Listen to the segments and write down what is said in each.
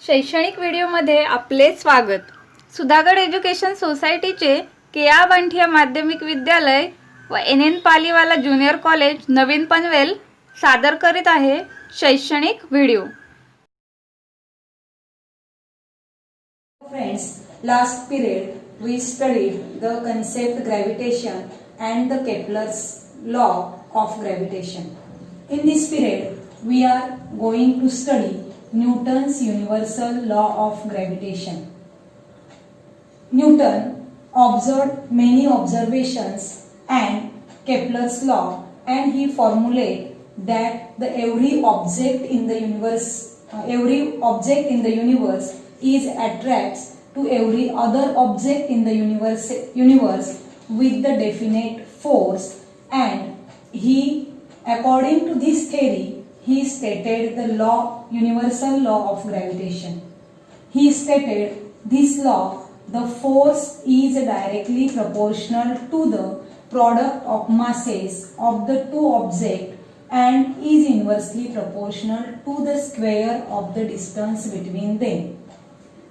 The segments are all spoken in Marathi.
शैक्षणिक व्हिडिओमध्ये आपले स्वागत। सुधागड एज्युकेशन सोसायटीचे केआ बांठिया माध्यमिक विद्यालय व एन पालीवाला ज्युनियर कॉलेज नवीन पनवेल सादर करीत आहे शैक्षणिक video. Friends, last period we studied the concept gravitation and the Kepler's law of gravitation. In this period, we are going to study Newton's universal law of gravitation. Newton observed many observations and Kepler's law, and he formulated that every object in the universe is attracts to every other object in the universe with the definite force, and he, according to this theory, he stated the universal law of gravitation. He stated this law: the force is directly proportional to the product of masses of the two objects and is inversely proportional to the square of the distance between them.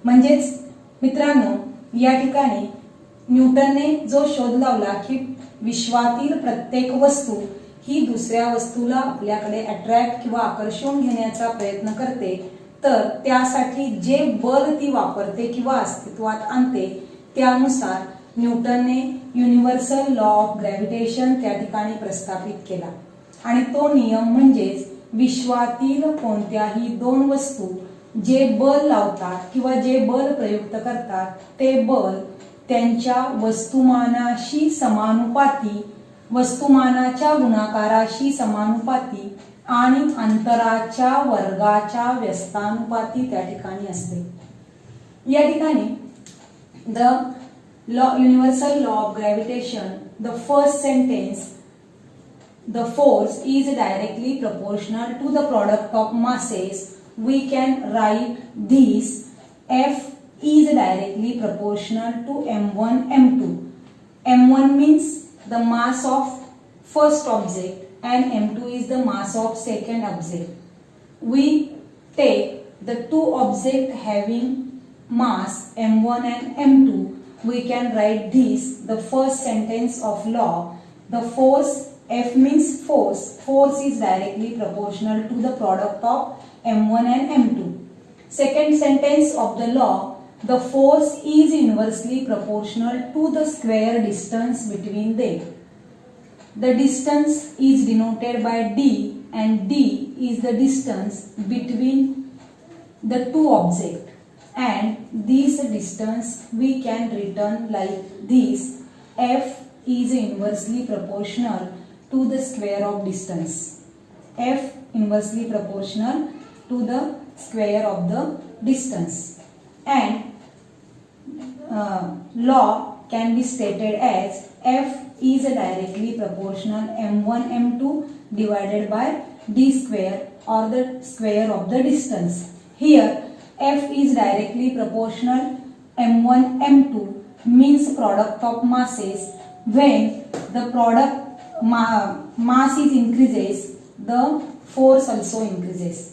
म्हणजेच मित्रांनो, या ठिकाणी न्यूटनने जो शोध लावला की विश्वातील प्रत्येक वस्तू ही दुसऱ्या वस्तूला आपल्याकडे अट्रॅक्ट किंवा आकर्षून घेण्याचा प्रयत्न करते, तर त्यासाठी जे बल ती वापरते किंवा अस्तित्वात आणते, त्यानुसार न्यूटनने युनिव्हर्सल लॉ ऑफ ग्रॅव्हिटेशन त्या ठिकाणी प्रस्थापित केला। आणि तो नियम म्हणजेच विश्वातील कोणत्याही दोन वस्तू जे बल लावतात किंवा जे बल प्रयुक्त करतात ते बल त्यांच्या वस्तुमानाशी समानुपाती, वस्तुमानाच्या गुणाकाराशी समानुपाती आणि अंतराच्या वर्गाच्या व्यस्तानुपाती त्या ठिकाणी असते। या ठिकाणी the universal law of gravitation, the first sentence, the force is directly proportional to the product of masses, we can write this: F is directly proportional to m1 m2. m1 means the mass of first object and m2 is the mass of second object. We take the two objects having mass m1 and m2, we can write this, the first sentence of law: the force, F means force. Force is directly proportional to the product of m1 and m2. Second sentence of the law: the force is inversely proportional to the square distance between them. The distance is denoted by d, and d is the distance between the two objects. And this distance we can written like this: F is inversely proportional to the square of distance. F inversely proportional to the square of the distance. And law can be stated as F is directly proportional m1 m2 divided by d square, or the square of the distance. Here F is directly proportional m1 m2 means product of masses. When the product mass is increases, the force also increases.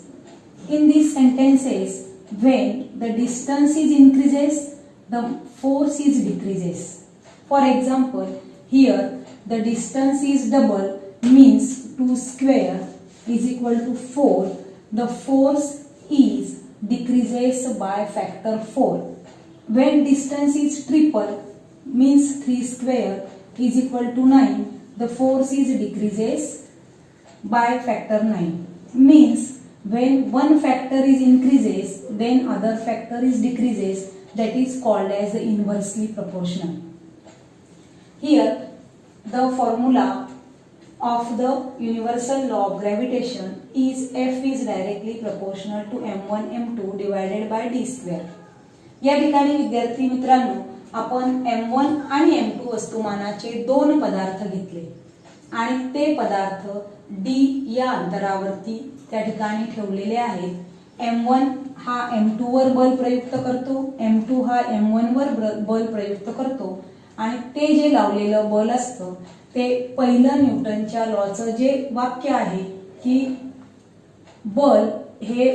In these sentences, when the distance is increases, the force is decreases. For example, here the distance is double, means 2 square is equal to 4. The force is decreases by factor 4. When distance is triple, means 3 square is equal to 9, the force is decreases by factor 9. Means when one factor is increases, then other factor is decreases. That is called as the inversely proportional. Here the formula of the universal law of gravitation is F is directly proportional to m1 m2 divided by d square. या ठिकाणी विद्यार्थी मित्रांनो, आपण m1 आणि m2 वस्तुमानाचे दोन पदार्थ घेतले आणि ते पदार्थ d या अंतरावरती त्या ठिकाणी ठेवलेले आहेत। m1 हा m2 वर बल प्रयुक्त करतो, m2 हा m1 वर बल प्रयुक्त करतो, आणि ते जे लावलेलं बल असतं ते पहिलं न्यूटनच्या लॉचं जे वाक्य आहे की बल हे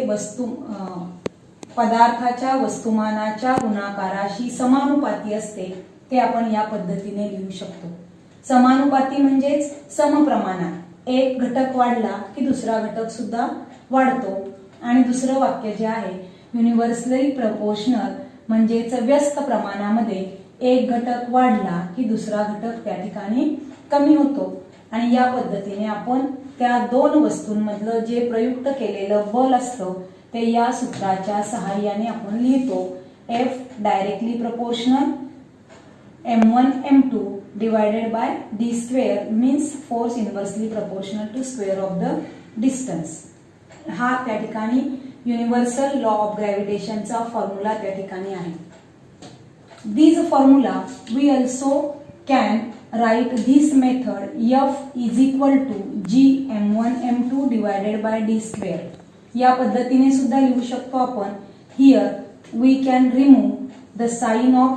पदार्थाच्या वस्तुमानाच्या गुणाकाराशी समानुपाती असते ते आपण या पद्धतीने लिहू शकतो. समानुपाती म्हणजेच समप्रमाणात. एक घटक वाढला की दुसरा घटक सुद्धा वाढतो. आणि दुसरं वाक्य जे आहे युनिव्हर्सली प्रपोर्शनल म्हणजेच व्यस्त प्रमाणामध्ये एक घटक वाढला की दुसरा घटक त्या ठिकाणी कमी होतो. आणि या पद्धतीने आपण त्या दोन वस्तूंमधलं जे प्रयुक्त केलेलं बल असतं ते या सूत्राच्या सहाय्याने आपण लिहितो. F directly proportional m1 m2 divided by d square means force inversely proportional to square of the distance. हा त्या ठिकाणी युनिव्हर्सल लॉ ऑफ ग्रॅव्हिटेशनचा फॉर्म्युला त्या ठिकाणी आहे. This formula we also can write this method F is equal to G m1 m2 divided by d square. या पद्धतीने सुद्धा लिहू शकतो आपण. Here we can remove the sign of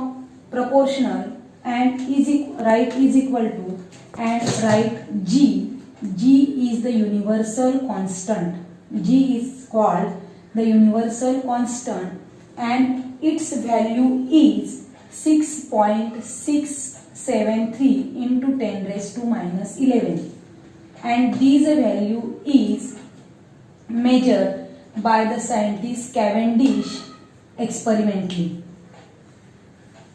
proportional and write is equal to and write G. G is the universal constant. G is called the universal constant and its value is 6.673 into 10 raised to minus 11. And this value is measured by the scientist Cavendish experimentally.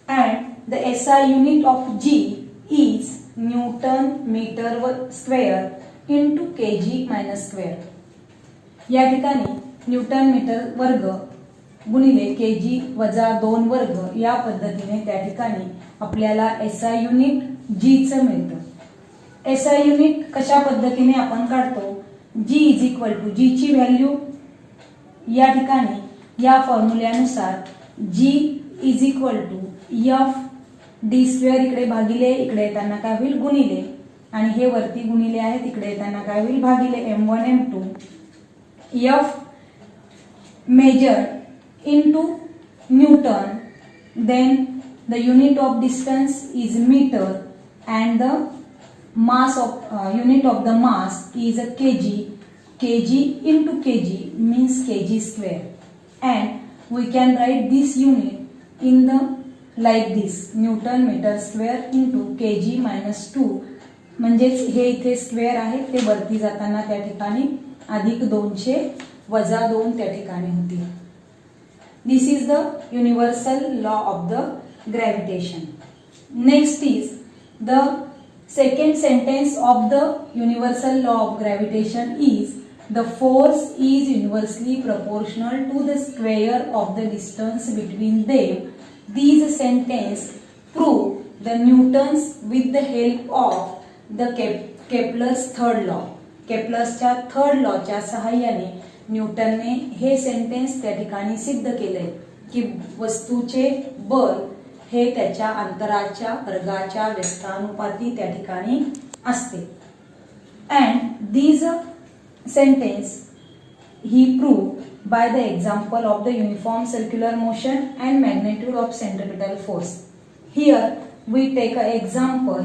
And the SI unit of G is Newton meter square into kg minus square. या ठिकाणी न्यूटन मीटर वर्ग गुणिले केजी वजा 2 वर्ग या पद्धतीने त्या ठिकाणी आपल्याला एसआय युनिट जी चं मिळतं. एसआय युनिट कशा पद्धतीने आपण काढतो. G is equal to G ची व्हॅल्यू या ठिकाणी या फॉर्म्युल्यानुसार G is equal to F D square इकडे भागिले इकडे येताना काय होईल गुणिले आणि हे वरती गुणिले आहे तिकडे येताना काय होईल भागिले m1 m2 F measured into Newton, then the unit of distance is meter and the mass of unit of the mass is a kg. Kg into kg means kg square, and we can write this unit in the like this Newton meter square into kg minus 2. म्हणजेच हे इथे स्क्वेअर आहे ते वरती जाताना त्या ठिकाणी अधिक 200 वजा 2 त्या ठिकाणी होतील. This is the universal law of the gravitation. Next is the second sentence of the universal law of gravitation is the force is universally proportional to the square of the distance between them. These sentence prove the Newtons with the help of the Kepler's third law. केप्लरच्या थर्ड लॉच्या सहाय्याने न्यूटनने हे सेंटेन्स त्या ठिकाणी सिद्ध केले की वस्तूचे बल हे त्याच्या अंतराच्या वर्गाच्या व्यस्तानुपाती त्या ठिकाणी असते. And this sentence he prove by the example of the uniform circular motion and magnitude of centripetal force. Here we take an example.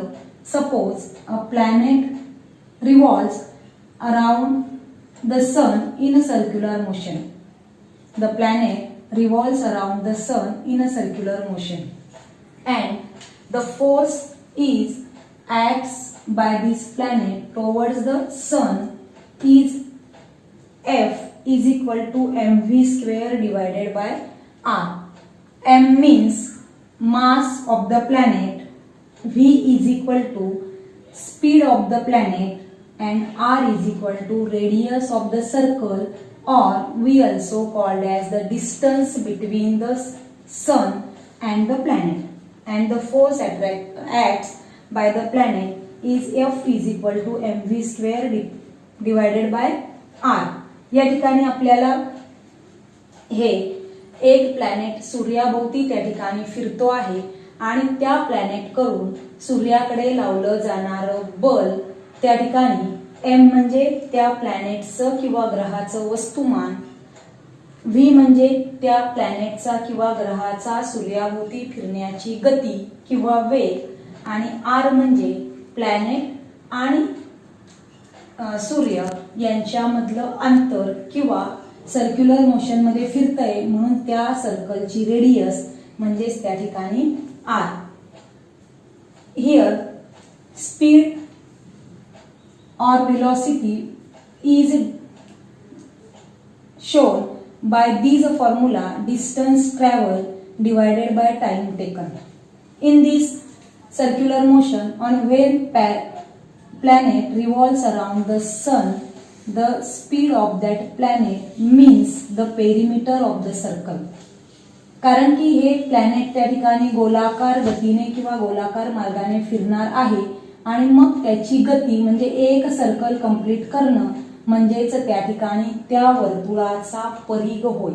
Suppose a planet revolves around the sun in a circular motion. The planet revolves around the sun in a circular motion and the force is acts by this planet towards the sun is F is equal to mv square divided by r. M means mass of the planet, v is equal to speed of the planet and r is equal to radius of the circle, or we also called as the distance between the sun and the planet. And the force acts by the planet is F is equal to mv square divided by r. या ठिकाणी आपल्याला हे एक प्लॅनेट सूर्याभोवती त्या ठिकाणी फिरतो आहे आणि त्या प्लॅनेट करून सूर्याकडे लावलं जाणारं बल त्या ठिकाणी एम म्हणजे त्या प्लॅनेटचं किंवा ग्रहाचं वस्तुमान, व्ही म्हणजे त्या प्लॅनेटचा किंवा ग्रहाचा सूर्याभोवती फिरण्याची गती किंवा वेग आणि आर म्हणजे प्लॅनेट आणि सूर्य यांच्यामधलं अंतर किंवा सर्क्युलर मोशन मध्ये फिरतंय म्हणून त्या सर्कलची रेडियस म्हणजेच त्या ठिकाणी r. Here speed or velocity is shown by this formula distance travel divided by time taken. In this circular motion on when planet revolves around the sun, the speed of that planet means the perimeter of the circle. कारण की हे प्लॅनेट त्या ठिकाणी गोलाकार गतीने किंवा गोलाकार मार्गाने फिरणार आहे आणि मग त्याची गती म्हणजे एक सर्कल कंप्लीट करणं म्हणजेच त्या ठिकाणी त्या वर्तुळाचा परिघ होय.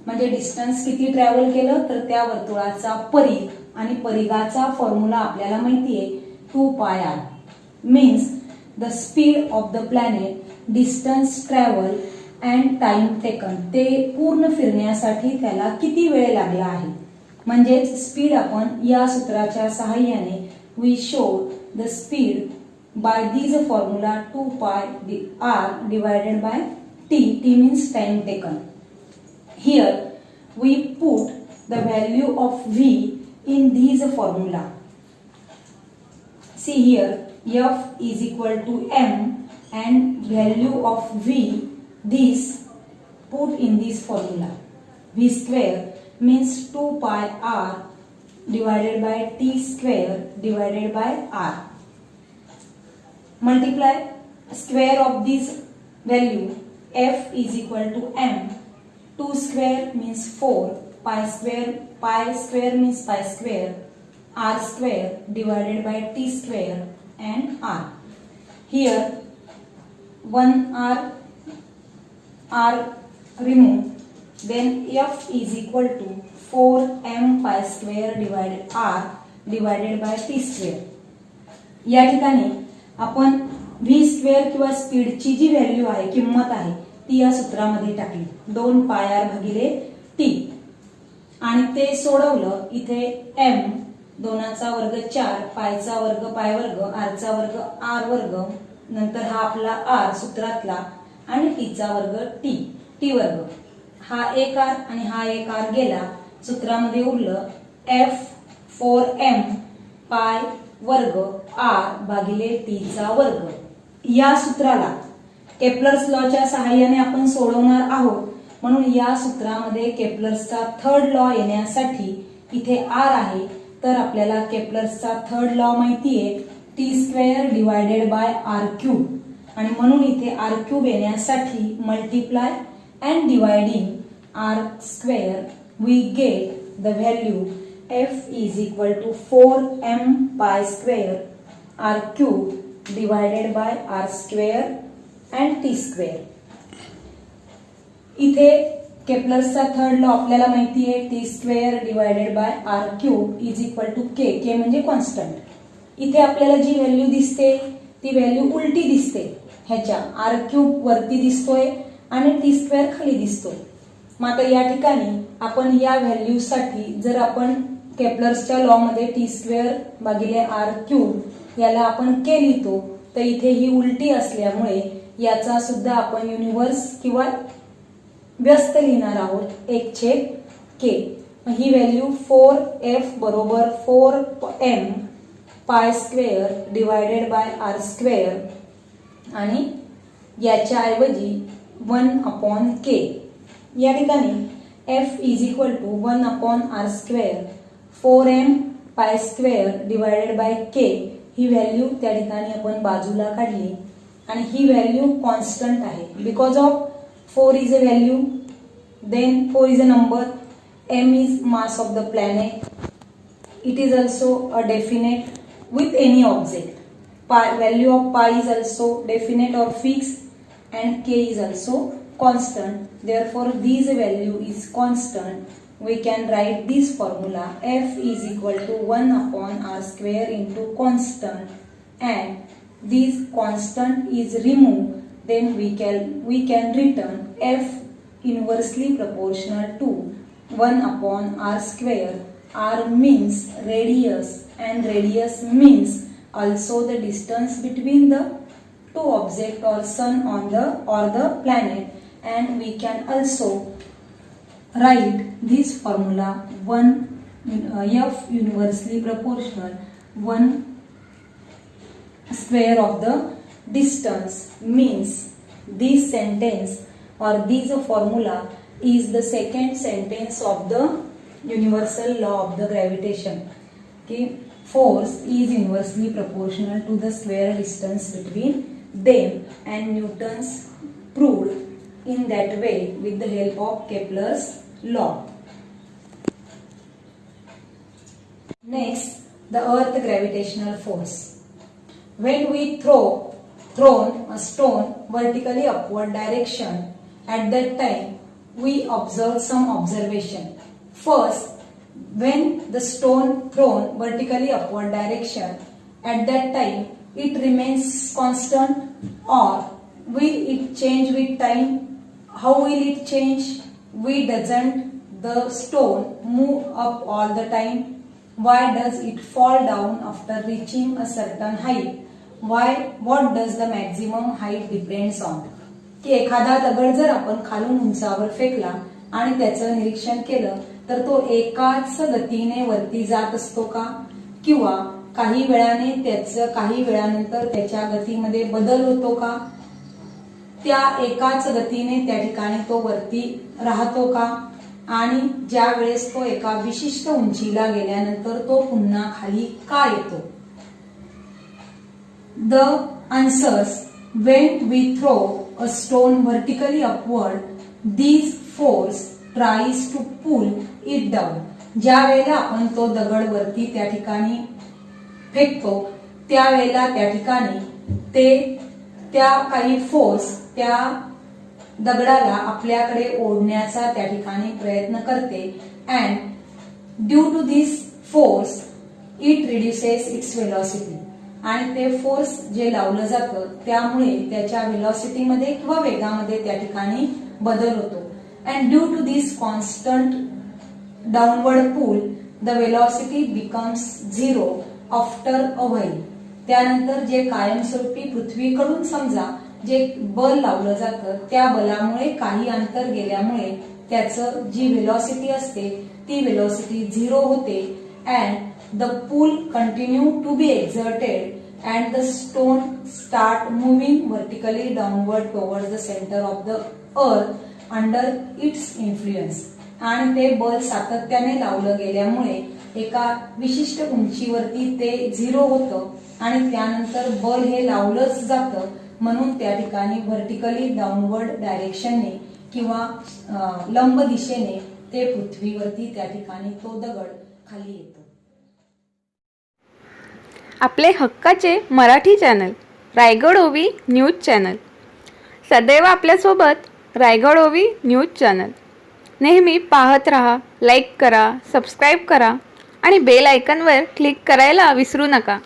म्हणजे डिस्टन्स किती ट्रॅव्हल केलं तर त्या वर्तुळाचा परिघ, आणि परिघाचा फॉर्म्युला आपल्याला माहिती आहे 2πr means the speed of the planet, distance travel and time taken. ते पूर्ण फिरण्यासाठी त्याला किती वेळ लागला आहे. म्हणजेच स्पीड आपण या सूत्राच्या सहाय्याने we show the speed by this formula 2πr divided by t. T means time taken. Here we put the value of v in this formula. See here, f is equal to m and value of v this put in this formula. V square means 2πr divided by t square divided by r. Multiply square of this value. F is equal to m. 2 square means 4. Pi square means pi square. R square divided by t square and r. Here 1 r remove. Then f is equal to 4m pi square divided r divided by t square. या ठिकाणी आपण v स्क्वेअर किंवा स्पीडची जी व्हॅल्यू आहे, किंमत आहे, ती या सूत्रामध्ये टाकली 2πr भागिले t आणि ते सोडवलं. इथे m 2चा वर्ग 4, पायचा वर्ग पाय वर्ग, r चा वर्ग r वर्ग, नंतर हा आपला r सूत्रातला आणि t चा वर्ग t वर्ग. हा एक r आणि हा एक r गेला. सूत्रामध्ये उरलं f 4m पाय वर्ग r भागिले t चा वर्ग. या सूत्राला केपलर्स लॉच्या सहाय्याने आपण सोडवणार आहोत. म्हणून या सूत्रामध्ये केपलर्सचा थर्ड लॉ येण्यासाठी इथे r आहे, तर आपल्याला केपलर्सचा थर्ड लॉ माहिती आहे t square divided by r cube. आणि म्हणून इथे r क्यूब येण्यासाठी multiply and dividing r square we get the value f is equal to 4m pi square r cube divided by r square and t square. इथे केपलर्सचा थर्ड लॉ आपल्याला माहिती आहे t square divided by r cube is equal to k म्हणजे कॉन्स्टंट. इथे आपल्याला जी व्हॅल्यू दिसते ती व्हॅल्यू उलटी दिसते. ह्याच्या r क्यूब वरती दिसतोय आणि t स्क्वेअर खाली दिसतोय. मग आता या ठिकाणी आपण या व्हॅल्यू साठी जर आपण केपलर्सच्या लॉ मध्ये टी स्क्वेअर भागिले r क्यूब याला आपण k लिहितो, तर इथे ही उलटी असल्यामुळे याचा सुद्धा आपण युनिव्हर्स किंवा व्यस्त लिहिणार आहोत 1/k. ही व्हॅल्यू 4f बरोबर 4m pi square divided by r square आणि याच्या ऐवजी 1/k. या ठिकाणी f is equal to 1/r square 4m pi square divided by k. ही व्हॅल्यू त्या ठिकाणी आपण बाजूला काढली आणि ही व्हॅल्यू कॉन्स्टंट आहे. Because of 4 is a value, then 4 is a number, m is mass of the planet, it is also a definite with any object. Value of pi is also definite or fixed and k is also constant. Therefore, this value is constant. We can write this formula f is equal to 1/r square into constant, and this constant is removed. Then we can return f inversely proportional to 1/r square. R means radius and radius means also the distance between the two objects or sun on the or the planet, and we can also write this formula 1 F universally proportional 1 square of the distance means this sentence or this formula is the second sentence of the universal law of the gravitation. Okay, force is inversely proportional to the square distance between them, and Newton's proved in that way with the help of Kepler's law. Next, the earth gravitational force. When we thrown a stone vertically upward direction, at that time we observe some observation. First, when the stone thrown vertically upward direction, at that time it remains constant, or will it change with time? How will it change? Doesn't the stone move up all the time? Why does it fall down after reaching a certain height? What does the maximum height depends on? की एखादा दगड जर आपण खालून उंचावर फेकला आणि त्याचं निरीक्षण केलं तर तो एकाच गतीने वरती जात असतो का, किंवा काही वेळानंतर त्याच्या गतीमध्ये बदल होतो का, त्या एकाच गतीने त्या ठिकाणी तो वरती राहतो का, आणि ज्या वेळेस तो एका विशिष्ट उंचीला गेल्यानंतर तो पुन्हा खाली का येतो. The answers: when we throw a stone vertically upward, this force tries to pull it down. ज्या वेळेला आपण तो दगड वरती त्या ठिकाणी फेकतो त्यावेळेला त्या ठिकाणी त्या काही फोर्स त्या दगडाला आपल्याकडे ओढण्याचा त्या ठिकाणी प्रयत्न करते, and due to this force it reduces its velocity. आणि ते फोर्स जे लावलं जातं त्यामुळे त्याच्या वेलॉसिटीमध्ये किंवा वेगामध्ये त्या ठिकाणी बदल होतो. And due to this constant downward pull the velocity becomes zero after a while. त्यानंतर जे कायमस्वरूपी पृथ्वीकडून समजा जे बल लावलं जातं त्या बलामुळे काही अंतर गेल्यामुळे त्याचं जी वेलॉसिटी असते ती वेलॉसिटी झिरो होते, and the pull continue to be exerted and the stone start moving vertically downward towards the center of the earth under its influence. आणि ते बल सातत्याने लावलं गेल्यामुळे एका विशिष्ट उंचीवरती ते झिरो होतं आणि त्यानंतर बल हे लावलंच जातं, म्हणून त्या ठिकाणी व्हर्टिकली डाऊनवर्ड डायरेक्शनने किंवा लंब दिशेने ते पृथ्वीवरती त्या ठिकाणी तो दगड खाली येतो. आपले हक्काचे मराठी चॅनल रायगड ओवी न्यूज चॅनल, सदैव आपल्यासोबत रायगड ओवी न्यूज चॅनल. नेहमी पाहत रहा, लाईक करा, सबस्क्राईब करा आणि बेल आयकॉनवर क्लिक करायला विसरू नका.